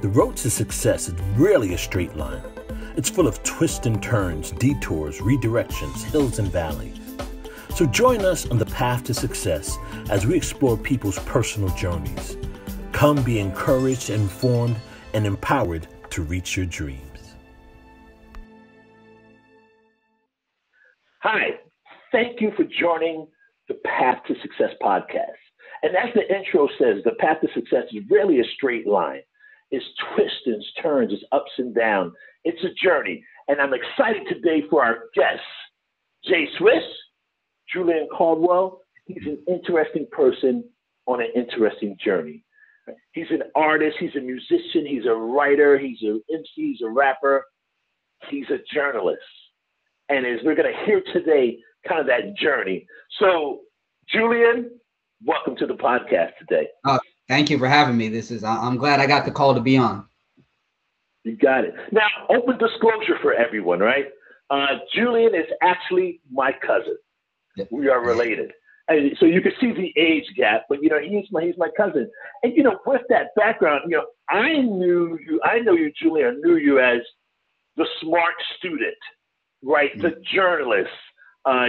The road to success is rarely a straight line. It's full of twists and turns, detours, redirections, hills and valleys. So join us on the path to success as we explore people's personal journeys. Come be encouraged, informed, and empowered to reach your dreams. Hi, thank you for joining the Path to Success podcast. And as the intro says, the path to success is rarely a straight line. It's twists and turns, it's ups and downs. It's a journey. And I'm excited today for our guest, JSwiss, Julian Caldwell. He's an interesting person on an interesting journey. He's an artist, he's a musician, he's a writer, he's an MC, he's a rapper, he's a journalist. And as we're going to hear today, kind of that journey. So, Julian, welcome to the podcast today. Thank you for having me. I'm glad I got the call to be on. You got it. Now, open disclosure for everyone, right? Julian is actually my cousin. Yep. We are related. And so you can see the age gap, but, he's my cousin. And, with that background, I know you, Julian, I knew you as the smart student, right? Mm-hmm. The journalist.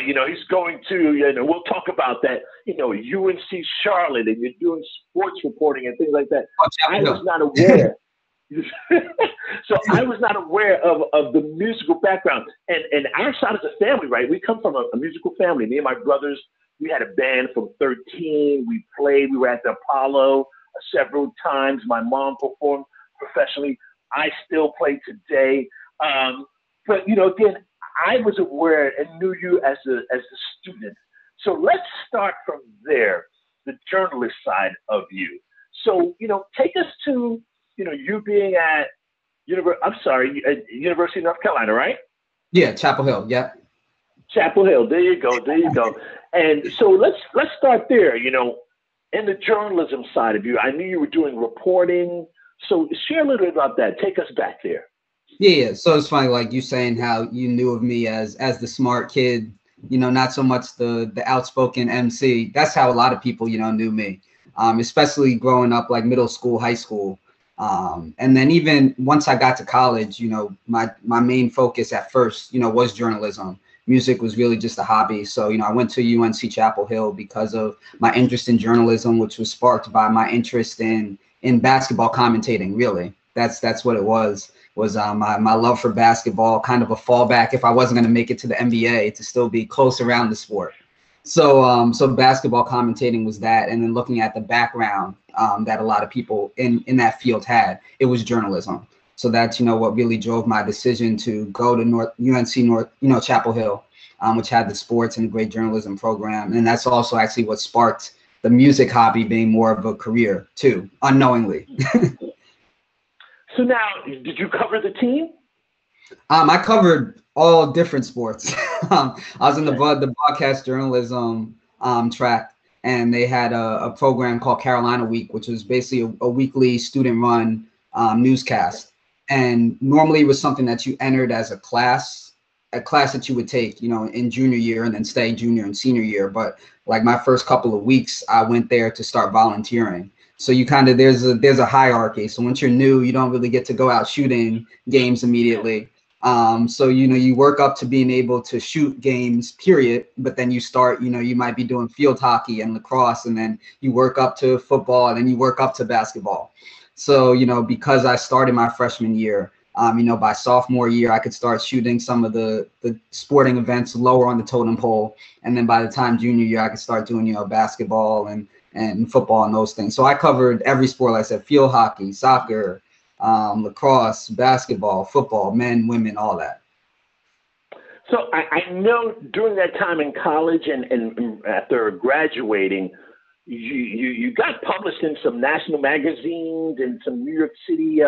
He's going to, we'll talk about that, UNC Charlotte, and you're doing sports reporting and things like that. I was not aware. So I was not aware of the musical background. And our side of the family, right? We come from a musical family. Me and my brothers, we had a band from 13. We played. We were at the Apollo several times. My mom performed professionally. I still play today. But, again, I was aware and knew you as a student. So let's start from there, the journalist side of you. So, take us to, you being at University of North Carolina, right? Yeah, Chapel Hill. Yeah. Chapel Hill. There you go. And so let's start there, in the journalism side of you. I knew you were doing reporting. So share a little bit about that. Take us back there. Yeah. So it's funny, like you saying how you knew of me as the smart kid, not so much the outspoken MC. That's how a lot of people, knew me, especially growing up like middle school, high school. And then even once I got to college, my main focus at first, was journalism. Music was really just a hobby. So, I went to UNC Chapel Hill because of my interest in journalism, which was sparked by my interest in basketball commentating. Really, that's what it was my love for basketball, kind of a fallback if I wasn't going to make it to the NBA, to still be close around the sport. So basketball commentating was that, and then looking at the background that a lot of people in that field had, it was journalism. So that's what really drove my decision to go to UNC Chapel Hill, which had the sports and a great journalism program, and that's also actually what sparked the music hobby being more of a career too, unknowingly. So now, did you cover the team? I covered all different sports. I was in the broadcast journalism track, and they had a program called Carolina Week, which was basically a weekly student-run newscast. And normally it was something that you entered as a class that you would take, in junior year and then stay junior and senior year. But like my first couple of weeks, I went there to start volunteering. So you kind of, there's a hierarchy. So once you're new, you don't really get to go out shooting games immediately. So, you work up to being able to shoot games, period. But then you start, you might be doing field hockey and lacrosse, and then you work up to football, and then you work up to basketball. So, because I started my freshman year, by sophomore year, I could start shooting some of the sporting events lower on the totem pole. And then by the time junior year, I could start doing, basketball and football and those things. So I covered every sport, like I said, field hockey, soccer, lacrosse, basketball, football, men, women, all that. So I know during that time in college and after graduating, you got published in some national magazines and some New York City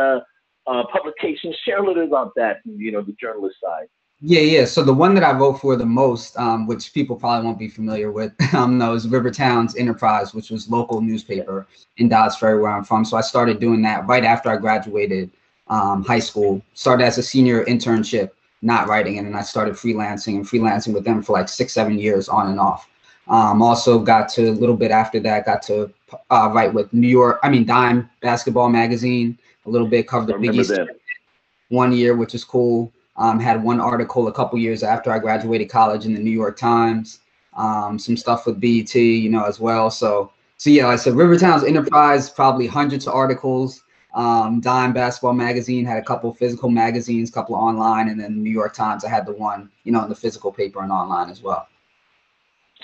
publications. Share a little about that, the journalist side. Yeah. So the one that I vote for the most, which people probably won't be familiar with, is Rivertown's Enterprise, which was local newspaper in Dobbs Ferry, where I'm from. So I started doing that right after I graduated high school. Started as a senior internship, not writing, and then I started freelancing with them for like 6-7 years on and off. Also got to a little bit after that, got to write with Dime Basketball Magazine a little bit, covered the Big East 1 year, which is cool. Had one article a couple years after I graduated college in the New York Times. Some stuff with BET, as well. So yeah, I said Rivertown's enterprise, probably hundreds of articles. Dime Basketball Magazine had a couple physical magazines, couple online, and then New York Times, I had the one, in the physical paper and online as well.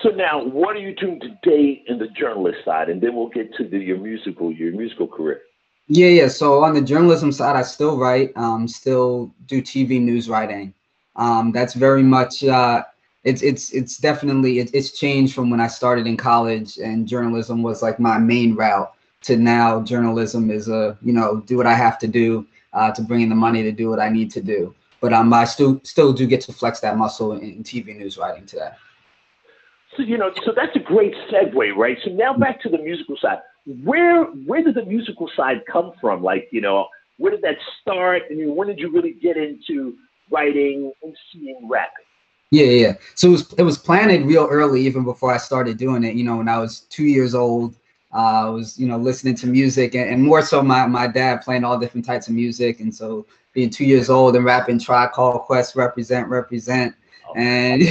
So now, what are you doing today in the journalist side? And then we'll get to your musical career. Yeah. So on the journalism side, I still write, still do TV news writing. That's very much, it's definitely, it's changed from when I started in college and journalism was like my main route to now journalism is do what I have to do to bring in the money to do what I need to do. But I still do get to flex that muscle in TV news writing today. So, so that's a great segue, right? So now back to the musical side. Where did the musical side come from? Like, where did that start? I mean, when did you really get into writing, MCing, rapping? Yeah. So it was planted real early, even before I started doing it. When I was 2 years old, I was, listening to music and more so my dad playing all different types of music. And so being 2 years old and rapping Tribe Called Quest, represent. And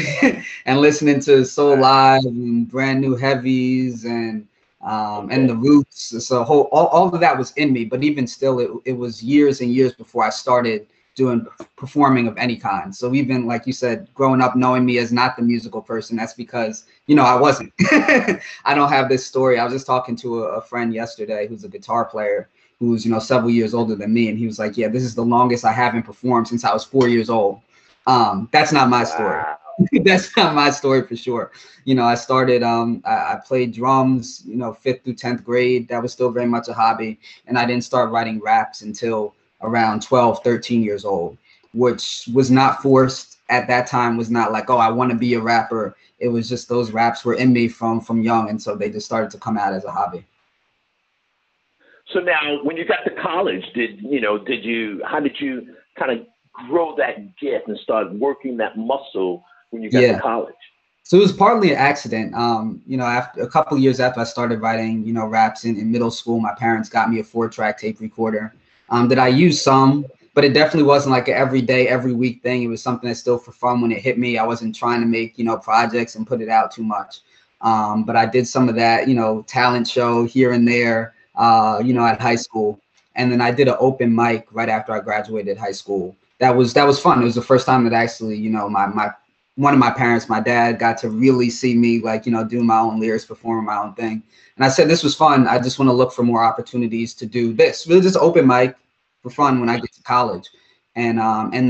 and listening to Soul Live and Brand New Heavies and the Roots. So all of that was in me. But even still, it was years and years before I started doing performing of any kind. So even like you said, growing up knowing me as not the musical person, that's because I wasn't. I don't have this story. I was just talking to a friend yesterday who's a guitar player who's several years older than me, and he was like, yeah, this is the longest I haven't performed since I was 4 years old. That's not my story. That's not my story for sure. I started, I played drums, 5th through 10th grade. That was still very much a hobby. And I didn't start writing raps until around 12, 13 years old, which was not forced at that time, was not like, oh, I want to be a rapper. It was just those raps were in me from young. And so they just started to come out as a hobby. So now when you got to college, how did you kind of grow that gift and start working that muscle when you got to college? So it was partly an accident. After a couple of years after I started writing, raps in middle school, my parents got me a 4-track tape recorder that I used some, but it definitely wasn't like an every day, every week thing. It was something that's still for fun when it hit me. I wasn't trying to make, projects and put it out too much. But I did some of that, talent show here and there, at high school. And then I did an open mic right after I graduated high school. That was fun. It was the first time that actually, one of my parents, my dad, got to really see me do my own lyrics, perform my own thing. And I said, this was fun. I just want to look for more opportunities to do this. Really just open mic for fun when I get to college. And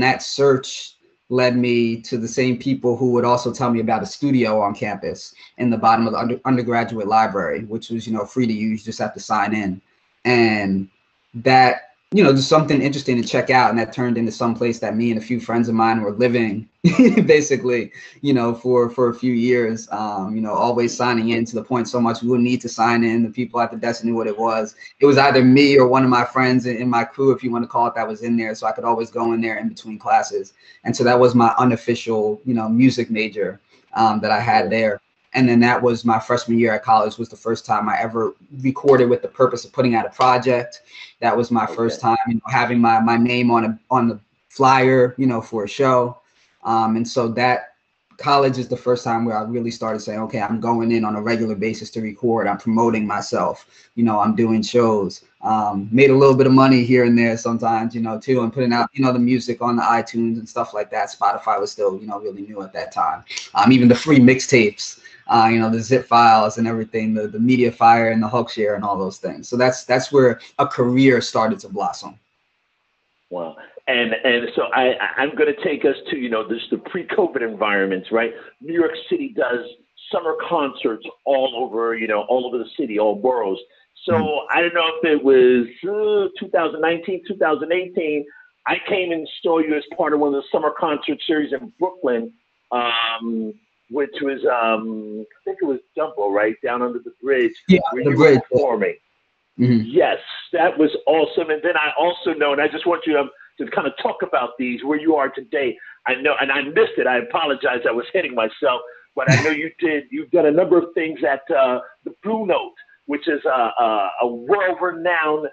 that search led me to the same people who would also tell me about a studio on campus in the bottom of the undergraduate library, which was, free to use, just have to sign in. And that, just something interesting to check out. And that turned into some place that me and a few friends of mine were living basically, for a few years, always signing in to the point so much we wouldn't need to sign in. The people at the desk knew what it was. It was either me or one of my friends in my crew, if you want to call it, that was in there. So I could always go in there in between classes. And so that was my unofficial, music major that I had there. And then that was my freshman year at college, was the first time I ever recorded with the purpose of putting out a project. That was my first time, having my name on the flyer, for a show. And so that college is the first time where I really started saying, okay, I'm going in on a regular basis to record. I'm promoting myself. I'm doing shows. Made a little bit of money here and there sometimes, too, and putting out, the music on the iTunes and stuff like that. Spotify was still, really new at that time. Even the free mixtapes. The zip files and everything, the media fire and the Hulkshare and all those things. So that's where a career started to blossom. Wow. And so I'm going to take us to, the pre-COVID environments, right? New York City does summer concerts all over the city, all boroughs. So I don't know if it was 2019, 2018, I came and saw you as part of one of the summer concert series in Brooklyn, which was, I think it was Dumbo, right? Down under the bridge. Yeah, where the you bridge. were performing. Mm-hmm. Yes, that was awesome. And then I also know, and I just want you to kind of talk about these, where you are today. I know, and I missed it. I apologize. I was hitting myself. But I know you've done a number of things at the Blue Note. which is a world-renowned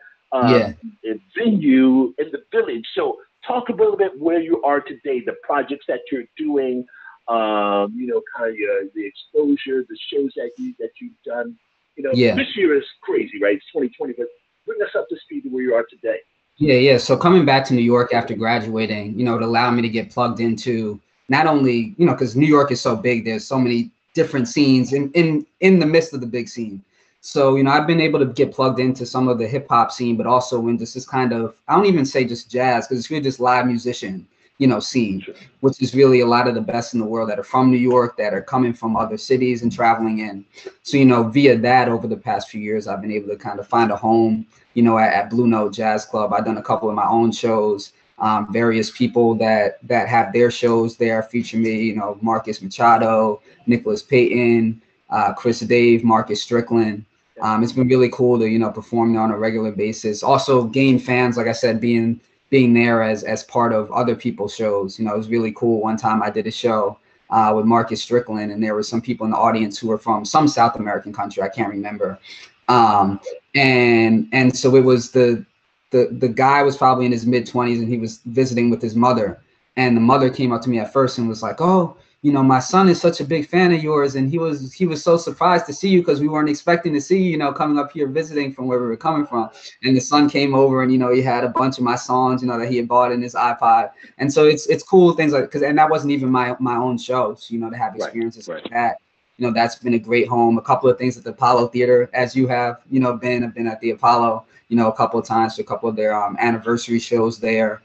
venue in the Village. So talk a little bit where you are today, the projects that you're doing, you know, kind of the exposure, the shows that you've done. You know, this year is crazy, right? It's 2020, but bring us up to speed to where you are today. Yeah. So coming back to New York after graduating, you know, it allowed me to get plugged into not only, you know, because New York is so big, there's so many different scenes in the midst of the big scene. So, you know, I've been able to get plugged into some of the hip hop scene, but also in this kind of, I don't even say just jazz, because it's really just live musician, you know, scene, which is really a lot of the best in the world that are from New York, that are coming from other cities and traveling in. So, you know, via that over the past few years, I've been able to kind of find a home, you know, at Blue Note Jazz Club. I've done a couple of my own shows. Various people that have their shows there feature me, you know, Marcus Machado, Nicholas Payton, Chris Dave, Marcus Strickland. It's been really cool to, you know, perform on a regular basis. Also gain fans, like I said, being there as part of other people's shows. You know, it was really cool. One time I did a show with Marcus Strickland, and there were some people in the audience who were from some South American country, I can't remember. And so it was the guy was probably in his mid-20s, and he was visiting with his mother. And the mother came up to me at first and was like, "Oh, you know, my son is such a big fan of yours, and he was so surprised to see you because we weren't expecting to see you, you know, coming up here visiting from where we were coming from." And the son came over, and, you know, he had a bunch of my songs, you know, that he had bought in his iPod. And so it's cool things like, and that wasn't even my own shows, you know, to have experiences like that. You know, that's been a great home. A couple of things at the Apollo Theater, as you have, you know, I've been at the Apollo, you know, a couple of times for a couple of their anniversary shows there.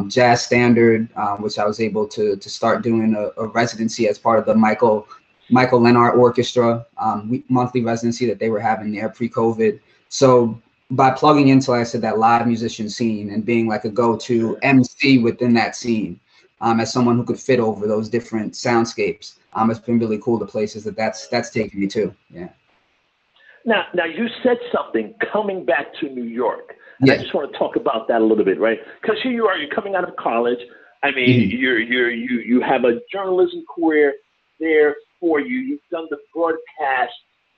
Jazz Standard, which I was able to start doing a residency as part of the Michael Leonard Orchestra monthly residency that they were having there pre-COVID. So by plugging into, like I said, that live musician scene and being like a go-to MC within that scene, as someone who could fit over those different soundscapes, it's been really cool, the places that's taken me to. Yeah. Now you said something coming back to New York. And I just want to talk about that a little bit, right? Because here you are, you're coming out of college. I mean, you have a journalism career there for you. You've done the broadcast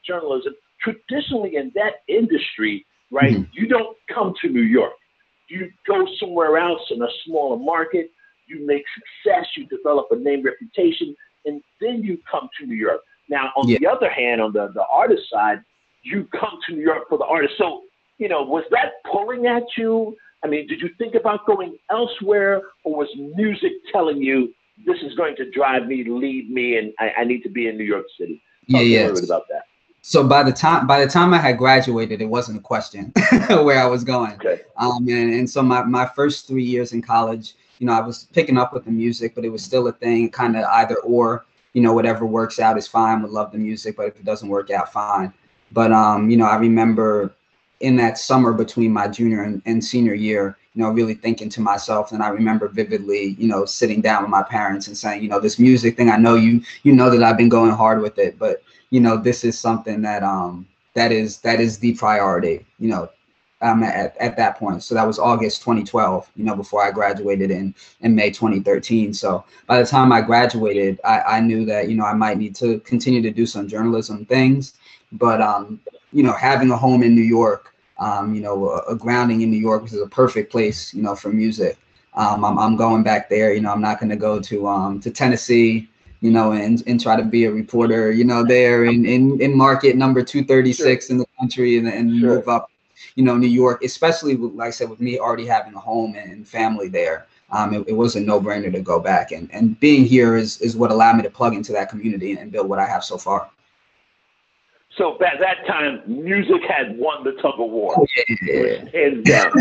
journalism. Traditionally in that industry, right, you don't come to New York. You go somewhere else in a smaller market. You make success. You develop a name, reputation, and then you come to New York. Now, on the other hand, on the artist side, you come to New York for the artist. So, you know, was that pulling at you? I mean, did you think about going elsewhere, or was music telling you this is going to drive me, lead me, and I need to be in New York City? Talk a little bit about that. So by the time I had graduated, it wasn't a question where I was going. Okay. And so my first 3 years in college, you know, I was picking up with the music, but it was still a thing, kind of either or. You know, whatever works out is fine. Would love the music, but if it doesn't work out, fine. But you know, I remember in that summer between my junior and senior year, you know, really thinking to myself, and I remember vividly, you know, sitting down with my parents and saying, you know, this music thing, I know you know that I've been going hard with it, but you know, this is something that that is the priority, you know, at that point. So that was August 2012, you know, before I graduated in May 2013. So by the time I graduated, I knew that, you know, I might need to continue to do some journalism things, but you know, having a home in New York, you know, a grounding in New York, which is a perfect place, you know, for music. I'm going back there. You know, I'm not going to go to Tennessee, you know, and try to be a reporter, you know, there in market number 236 in the country, and move up, you know, New York, especially like I said, with me already having a home and family there. It was a no-brainer to go back, and being here is what allowed me to plug into that community and build what I have so far. So at that time, music had won the tug of war. Oh, yeah. Hands down.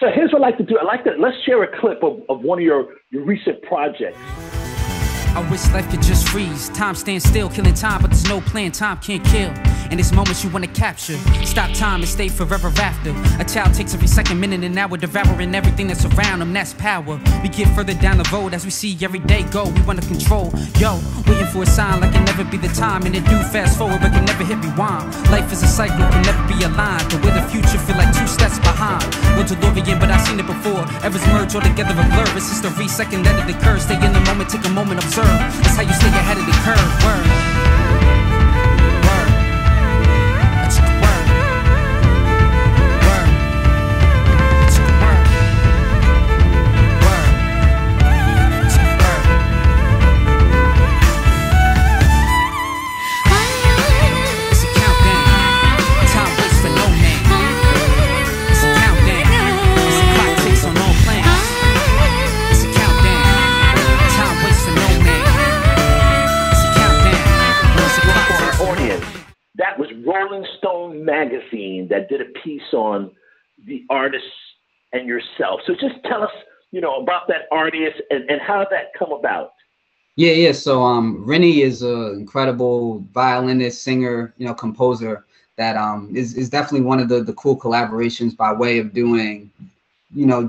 So here's what I like to do. Let's share a clip of one of your recent projects. I wish life could just freeze. Time stands still, killing time, but there's no plan. Time can't kill. And it's moments you want to capture. Stop time and stay forever after. A child takes every second, minute, and hour, devouring everything that's around them. That's power. We get further down the road as we see every day go. We want to control. Yo, waiting for a sign like it never be the time. And it do fast forward, but can never hit rewind. Life is a cycle, can never be aligned. The way the future feel like 2 steps behind. Well, DeLorean, but I've seen it before. Errors merge all together a blur. It's history, second that it occurs. Stay in the moment, take a moment, observe. That's how you stay ahead of the curve. Word. that did a piece on the artists and yourself. So just tell us, about that artist and how did that come about? Yeah. So Rennie is an incredible violinist, singer, composer that is definitely one of the cool collaborations by way of doing,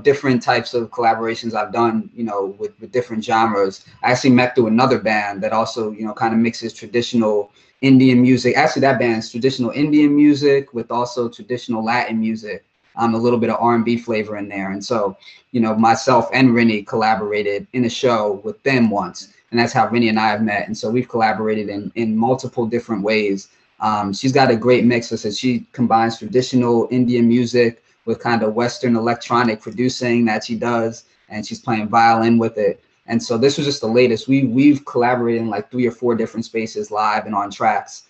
different types of collaborations I've done, with different genres. I actually met through another band that also, kind of mixes traditional Indian music. Actually, that band's traditional Indian music with also traditional Latin music, a little bit of R&B flavor in there. And so, myself and Rennie collaborated in a show with them once. And that's how Rennie and I have met. And so we've collaborated in multiple different ways. She's got a great mix. So she combines traditional Indian music with kind of Western electronic producing that she does. And she's playing violin with it. And so this was just the latest. We've collaborated in like 3 or 4 different spaces live and on tracks.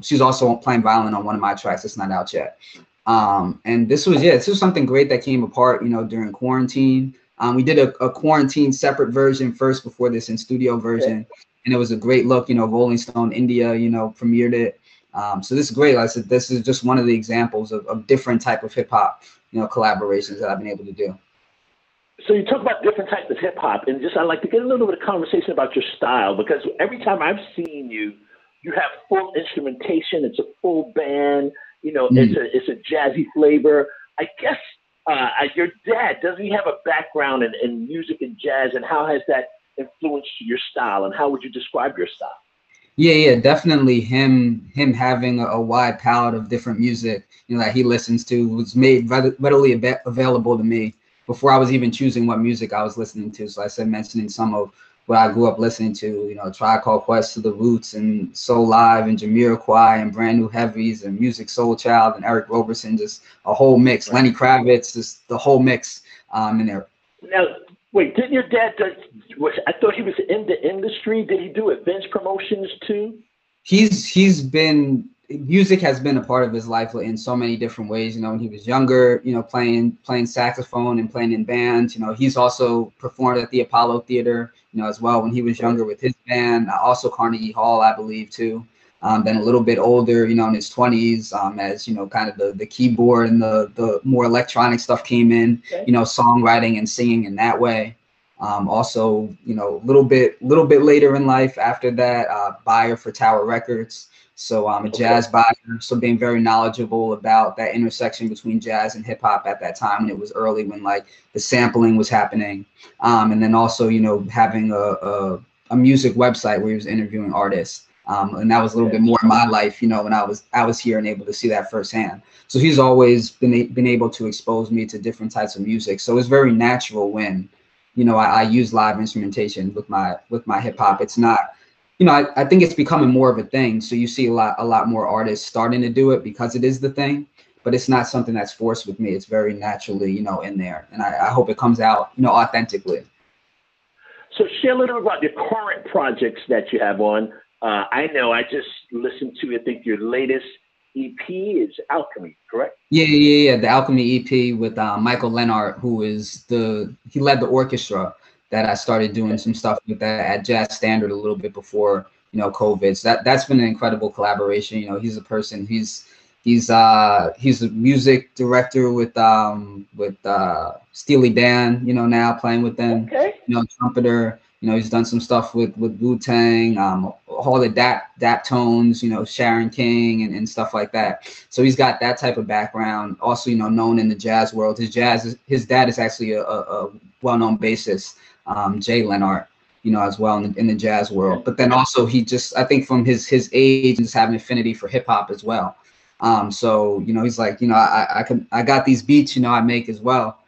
She's also playing violin on one of my tracks. It's not out yet. And this was something great that came apart, during quarantine. We did a quarantine separate version first before this in studio version. And it was a great look, Rolling Stone India, premiered it. So this is great. Like I said, this is just one of the examples of different type of hip hop, collaborations that I've been able to do. So you talk about different types of hip hop, and I'd like to get a little bit of conversation about your style, because every time I've seen you, you have full instrumentation. It's a full band. It's a jazzy flavor. I guess your dad, does he have a background in music and jazz, and how has that influenced your style, and how would you describe your style? Yeah, definitely him having a wide palette of different music, that he listens to was made readily available to me before I was even choosing what music I was listening to. So I said, mentioning some of what I grew up listening to, Tribe Called Quest, to the Roots, and Soul Live, and Jamiroquai, and Brand New Heavies, and Music Soul Child, and Eric Roberson, just a whole mix. Lenny Kravitz, just the whole mix in there. Now, wait, didn't your dad I thought he was in the industry. Did he do events promotions too? Music has been a part of his life in so many different ways. When he was younger, playing saxophone and playing in bands. He's also performed at the Apollo Theater, as well when he was younger with his band. Also Carnegie Hall, I believe, too. Then a little bit older, in his 20s, as kind of the keyboard and the more electronic stuff came in. Songwriting and singing in that way. Also, a little bit later in life after that, buyer for Tower Records. So I'm a jazz buyer, so being very knowledgeable about that intersection between jazz and hip hop at that time. And it was early when like the sampling was happening. And then also, having a music website where he was interviewing artists. And that was a little bit more in my life, when I was here and able to see that firsthand. So he's always been able to expose me to different types of music. So it's very natural when, I use live instrumentation with my hip hop. It's not, I think it's becoming more of a thing. So you see a lot more artists starting to do it because it is the thing, but it's not something that's forced with me. It's very naturally, in there. And I hope it comes out, authentically. So share a little bit about your current projects that you have on. I know I just listened to, I think your latest EP is Alchemy, correct? Yeah. The Alchemy EP with Michael Leonard, who he led the orchestra that I started doing some stuff with that at Jazz Standard a little bit before, COVID. So that's been an incredible collaboration. He's a person, he's a music director with Steely Dan, now playing with them, trumpeter. He's done some stuff with Wu-Tang, all the Dap Tones, Sharon King and stuff like that. So he's got that type of background. Also, known in the jazz world. His dad is actually a well-known bassist, Jay Leonard, as well in the jazz world. But then also I think from his age and just having affinity for hip hop as well. So he's like, I got these beats, I make as well.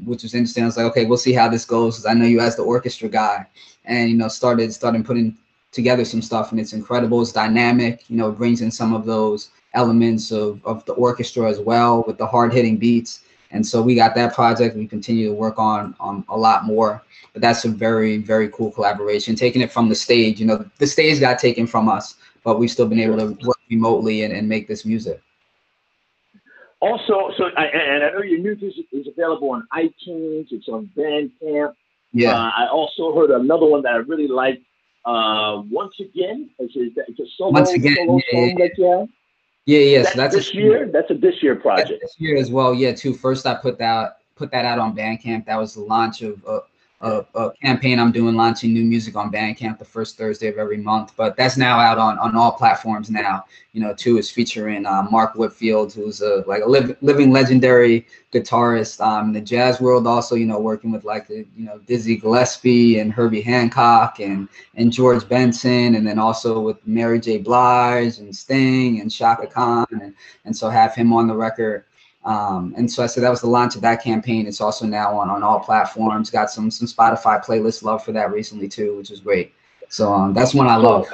Which was interesting. I was like, okay, we'll see how this goes, because I know you as the orchestra guy, and started putting together some stuff, and it's incredible. It's dynamic. It brings in some of those elements of the orchestra as well with the hard hitting beats. And so we got that project. We continue to work on a lot more, but that's a very, very cool collaboration. Taking it from the stage, the stage got taken from us, but we've still been able to work remotely and make this music. Also, I know your music is available on iTunes. It's on Bandcamp. Yeah. I also heard another one that I really like. Once Again, it's a solo song that you have. Yeah. So that's this year. That's a this year project. This year as well. Yeah, too. First, I put that out on Bandcamp. That was the launch of a campaign I'm doing, launching new music on Bandcamp the first Thursday of every month. But that's now out on all platforms now. You know, too, is featuring Mark Whitfield, who's a living legendary guitarist in the jazz world. Also, you know, working with like the, you know, Dizzy Gillespie and Herbie Hancock and George Benson, and then also with Mary J. Blige and Sting and Shaka Khan, and so have him on the record. And so I said that was the launch of that campaign. It's also now on all platforms. Got some Spotify playlist love for that recently too, which is great. So that's one I love.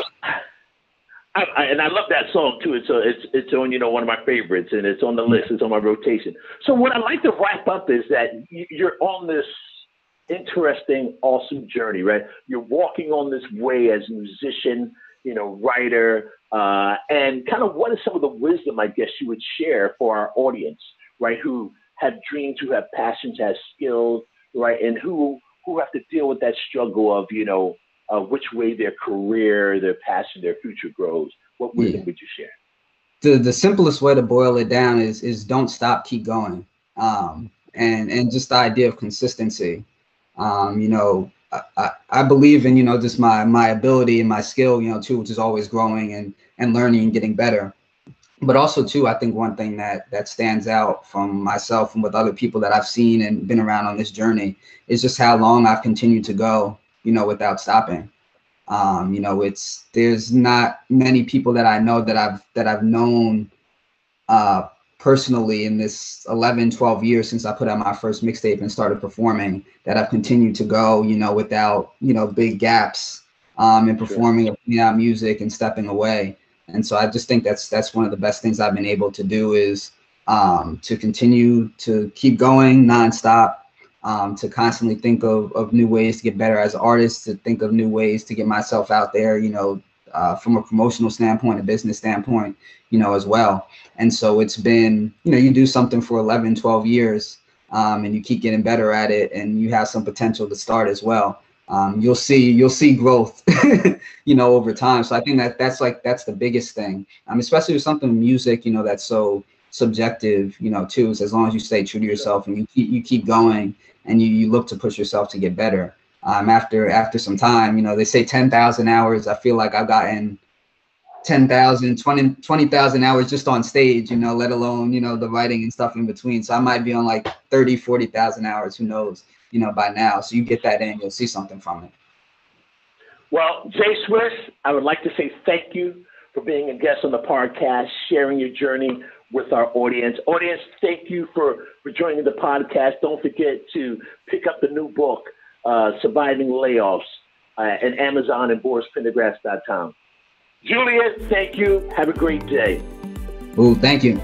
And I love that song too. It's on, you know, one of my favorites, and it's on the list. It's on my rotation. So what I like to wrap up is that you're on this interesting, awesome journey, right? You're walking on this way as a musician, you know, writer, and kind of what is some of the wisdom, I guess, you would share for our audience, right? Who have dreams, who have passions, have skills, right? And who have to deal with that struggle of, you know, which way their career, their passion, their future grows. What wisdom would you share? The simplest way to boil it down is don't stop, keep going. And just the idea of consistency. You know, I believe in, you know, just my ability and my skill, you know, too, which is always growing and learning and getting better. But also too, I think one thing that stands out from myself and with other people that I've seen and been around on this journey is just how long I've continued to go, you know, without stopping. You know, there's not many people that I know that I've known personally in this 11, 12 years since I put out my first mixtape and started performing, that I've continued to go, you know, without, you know, big gaps in performing, putting out music and stepping away. And so I just think that's one of the best things I've been able to do is to continue to keep going nonstop, to constantly think of new ways to get better as an artist, to think of new ways to get myself out there, you know, from a promotional standpoint, a business standpoint, you know, as well. And so it's been, you know, you do something for 11, 12 years and you keep getting better at it, and you have some potential to start as well. You'll see growth, you know, over time. So I think that's the biggest thing, especially with something music, you know, that's so subjective, you know, too, is as long as you stay true to yourself and you keep going and you look to push yourself to get better. After some time, you know, they say 10,000 hours. I feel like I've gotten 10,000, 20,000 hours just on stage, you know, let alone, you know, the writing and stuff in between. So I might be on like 30, 40,000 hours, who knows, you know, by now. So you get that in, you'll see something from it. Well, JSwiss, I would like to say thank you for being a guest on the podcast, sharing your journey with our audience. Audience, thank you for joining the podcast. Don't forget to pick up the new book, Surviving Layoffs, at Amazon and BorisPendergrass.com. Julian, thank you. Have a great day. Ooh, thank you.